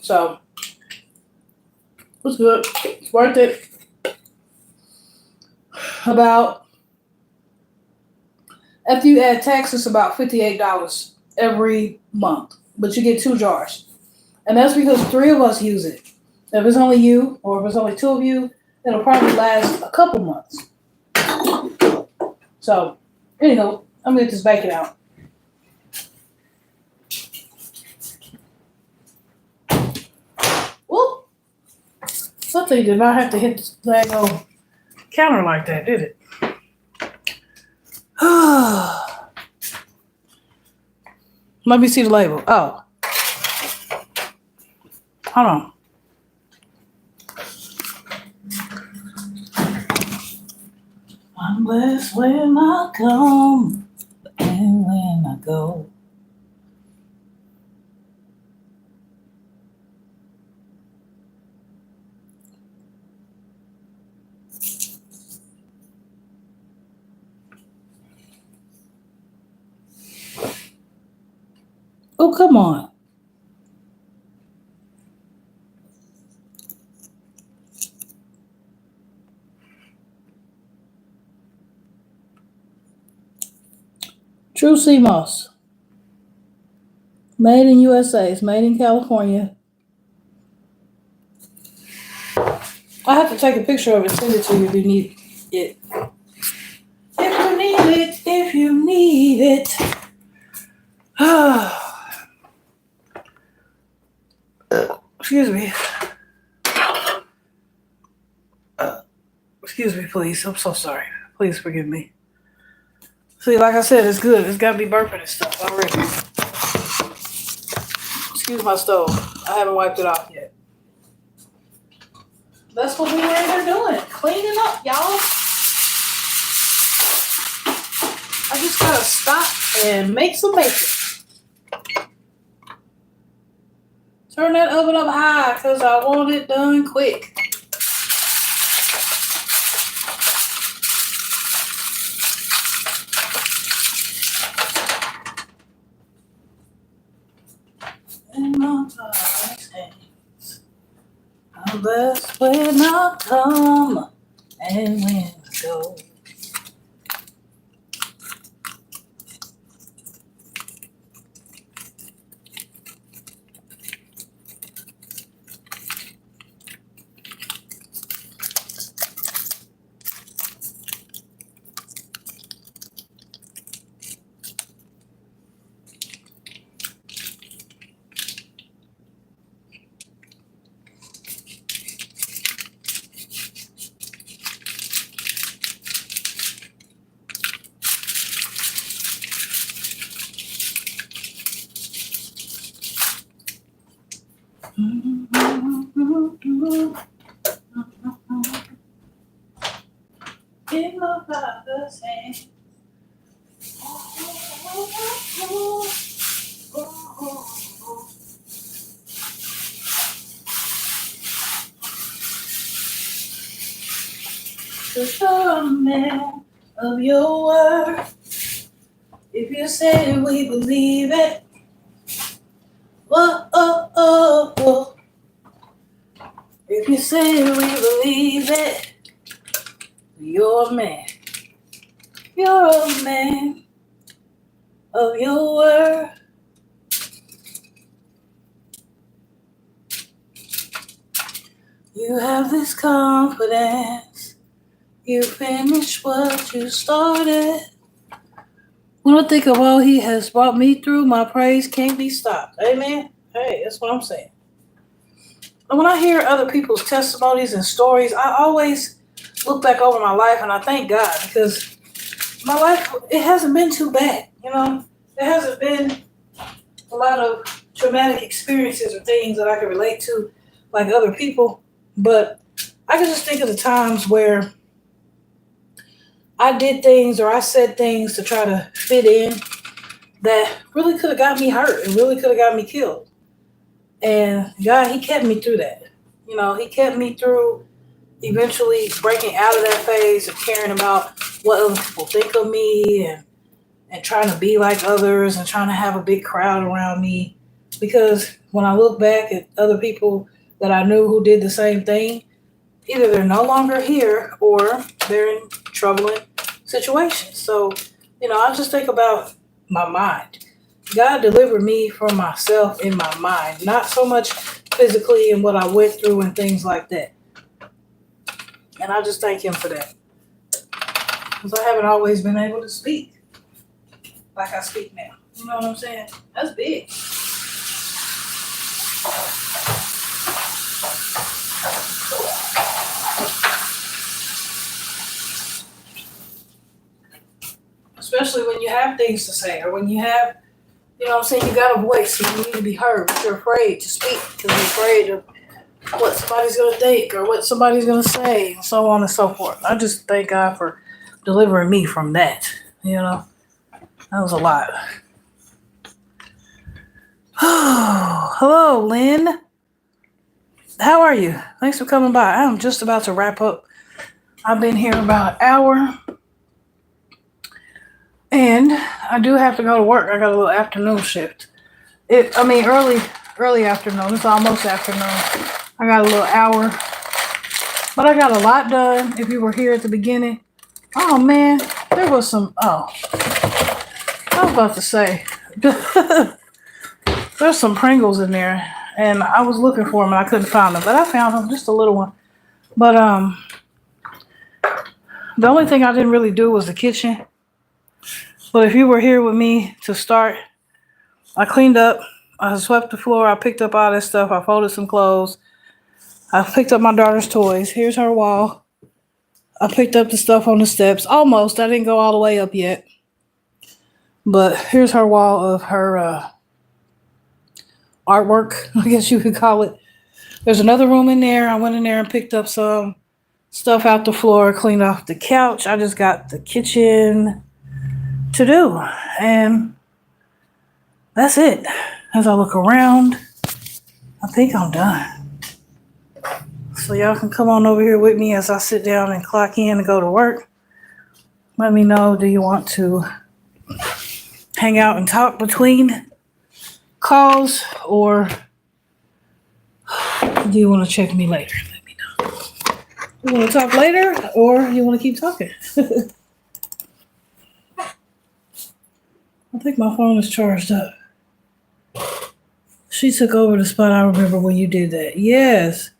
so it's good. It's worth it. After you add tax, it's about $58 every month. But you get 2 jars. And that's because 3 of us use it. If it's only you, or if it's only 2 of you, it'll probably last a couple months. So, anyhow, I'm going to get this bacon out. Whoop! Something did not have to hit the daggone counter like that, did it? Let me see the label. Oh. Hold on. I'm blessed when I come and when I go. Oh, come on. True sea moss. Made in USA. It's made in California. I have to take a picture of it and send it to you if you need it. If you need it. Excuse me. Excuse me, please. I'm so sorry. Please forgive me. See, like I said, it's good. It's got to be burping and stuff already. Excuse my stove. I haven't wiped it off yet. That's what we were in there doing. Cleaning up, y'all. I just got to stop and make some bacon. Turn that oven up high because I want it done quick. In my Father's hands, I'm blessed when I come and when I go. In my Father's hands. The man of your word. If you say we believe it, Whoa, oh, oh, oh. If you say we believe it, you're a man. You're a man of your word. You have this confidence. You finish what you started. When I think of all he has brought me through, my praise can't be stopped. Amen. Hey, that's what I'm saying. And when I hear other people's testimonies and stories, I always look back over my life and I thank God because my life, it hasn't been too bad. You know, there hasn't been a lot of traumatic experiences or things that I can relate to like other people. But I can just think of the times where I did things or I said things to try to fit in that really could have got me hurt and really could have got me killed. And God, He kept me through that. You know, He kept me through eventually breaking out of that phase of caring about what other people think of me and trying to be like others and trying to have a big crowd around me. Because when I look back at other people that I knew who did the same thing, either they're no longer here or they're in troubling situations. So, you know, I just think about my mind. God delivered me from myself in my mind, not so much physically and what I went through and things like that. And I just thank Him for that. Because I haven't always been able to speak like I speak now. You know what I'm saying? That's big. Especially when you have things to say or when you have, you know what I'm saying, you got a voice and you need to be heard, but you're afraid to speak because you're afraid of what somebody's going to think or what somebody's going to say and so on and so forth. I just thank God for delivering me from that. You know, that was a lot. Hello, Lynn. How are you? Thanks for coming by. I'm just about to wrap up. I've been here about an hour. And I do have to go to work. I got a little afternoon shift. Early afternoon. It's almost afternoon. I got a little hour. But I got a lot done. If you were here at the beginning. Oh, man. There was some... Oh. I was about to say. There's some Pringles in there. And I was looking for them and I couldn't find them. But I found them. Just a little one. But the only thing I didn't really do was the kitchen. But if you were here with me to start, I cleaned up. I swept the floor. I picked up all that stuff. I folded some clothes. I picked up my daughter's toys. Here's her wall. I picked up the stuff on the steps. Almost. I didn't go all the way up yet. But here's her wall of her artwork, I guess you could call it. There's another room in there. I went in there and picked up some stuff out the floor, cleaned off the couch. I just got the kitchen to do. And that's it. As I look around, I think I'm done. So y'all can come on over here with me as I sit down and clock in and go to work. Let me know, do you want to hang out and talk between calls or do you want to check me later? Let me know. You want to talk later or you want to keep talking? I think my phone is charged up. She took over the spot. I remember when you did that. Yes.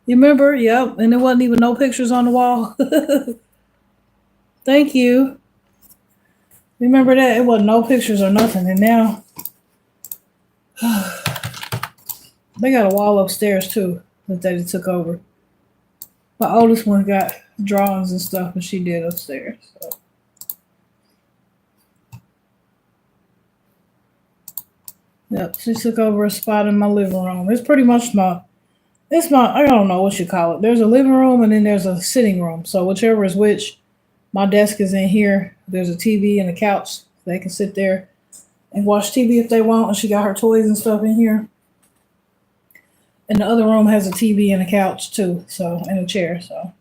You remember? Yep. And there wasn't even no pictures on the wall. Thank you. Remember that? It wasn't no pictures or nothing. And now they got a wall upstairs too that they took over. My oldest one got drawings and stuff, and she did upstairs. So. Yep, she took over a spot in my living room. It's pretty much I don't know what you call it. There's a living room and then there's a sitting room. So whichever is which, my desk is in here. There's a TV and a couch. They can sit there and watch TV if they want. And she got her toys and stuff in here. And the other room has a TV and a couch too. So, and a chair. So.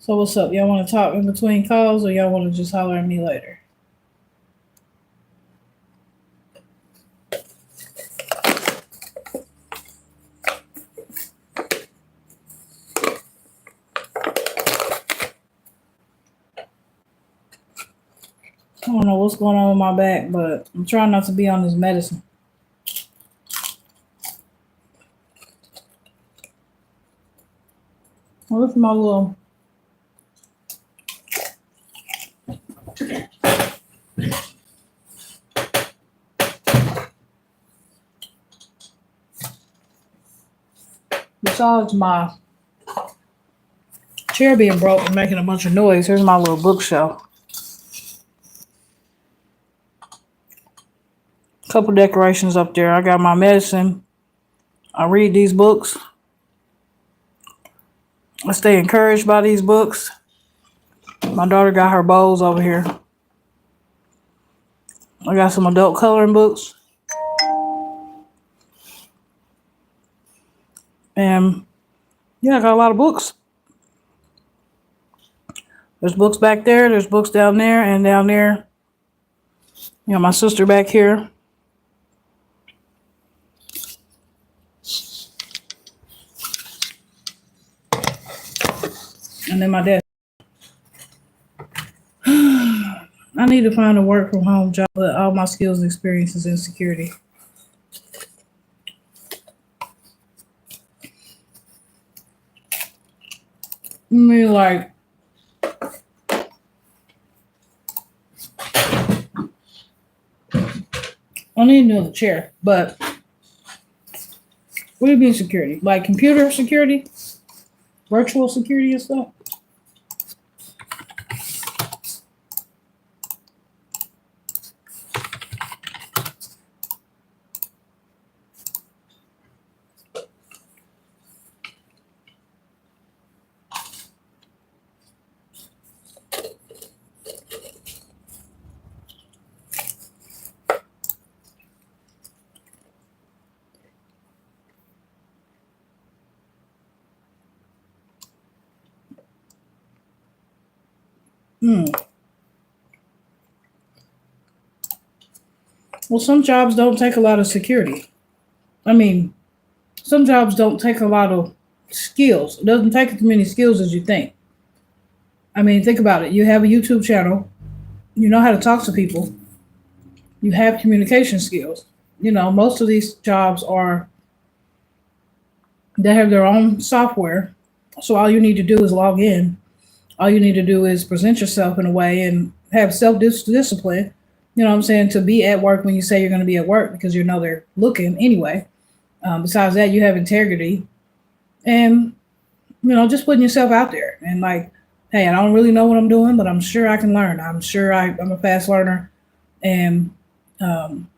So what's up? Y'all want to talk in between calls, or y'all want to just holler at me later? I don't know what's going on with my back, but I'm trying not to be on this medicine. Well, look at my little. Besides my chair being broke and making a bunch of noise, here's my little bookshelf. Couple decorations up there. I got my medicine. I read these books. I stay encouraged by these books. My daughter got her bowls over here. I got some adult coloring books. And yeah, I got a lot of books. There's books back there. There's books down there and down there. You know, my sister back here. And then my desk. I need to find a work from home job, but all my skills and experiences in security. I mean, like, I need another chair, but what do you mean security? Like computer security? Virtual security and stuff? Well, some jobs don't take a lot of security. I mean, some jobs don't take a lot of skills. It doesn't take as many skills as you think. I mean, think about it. You have a YouTube channel. You know how to talk to people. You have communication skills. You know, most of these jobs are, they have their own software. So all you need to do is log in. All you need to do is present yourself in a way and have self discipline. You know what I'm saying? To be at work when you say you're going to be at work because you know they're looking anyway. Besides that, you have integrity and, you know, just putting yourself out there and like, hey, I don't really know what I'm doing, but I'm sure I can learn. I'm sure I'm a fast learner and um,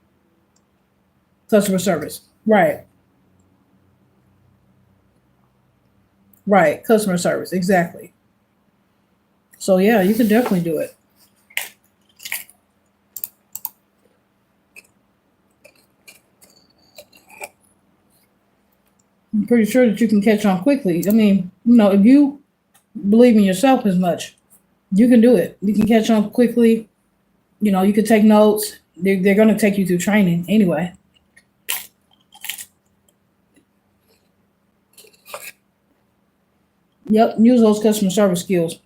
customer service. Right. Right. Customer service. Exactly. So yeah, you can definitely do it. I'm pretty sure that you can catch on quickly. I mean, you know, if you believe in yourself as much, you can do it. You can catch on quickly. You know, you can take notes. They're going to take you through training anyway. Yep, use those customer service skills.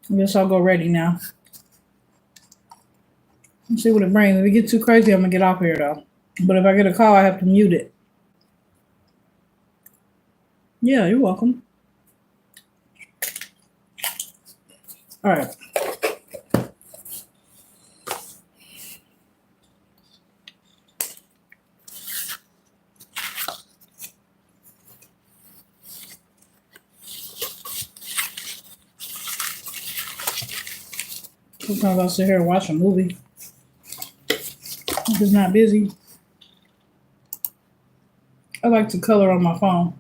I guess I'll go ready now. Let's see what it brings. If it gets too crazy, I'm going to get off here though. But if I get a call, I have to mute it. Yeah, you're welcome. All right. Sometimes I'll sit here and watch a movie if it's not busy. I like to color on my phone.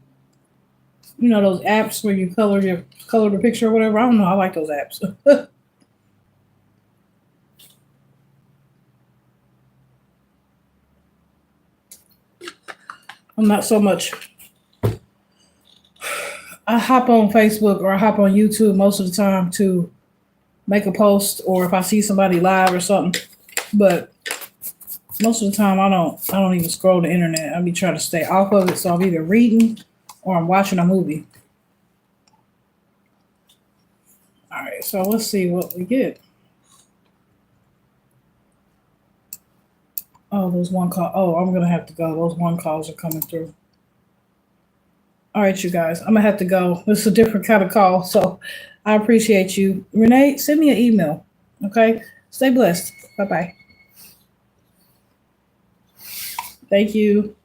You know those apps where you color the picture or whatever. I don't know. I like those apps. I'm not so much. I hop on Facebook or I hop on YouTube most of the time to make a post, or if I see somebody live or something. But most of the time, I don't even scroll the internet. I be trying to stay off of it. So I'm either reading or I'm watching a movie. All right, so let's see what we get. Oh, there's one call. Oh, I'm gonna have to go. Those one calls are coming through. All right, you guys, I'm gonna have to go. This is a different kind of call, so I appreciate you, Renee. Send me an email. Okay, stay blessed. Bye bye. Thank you.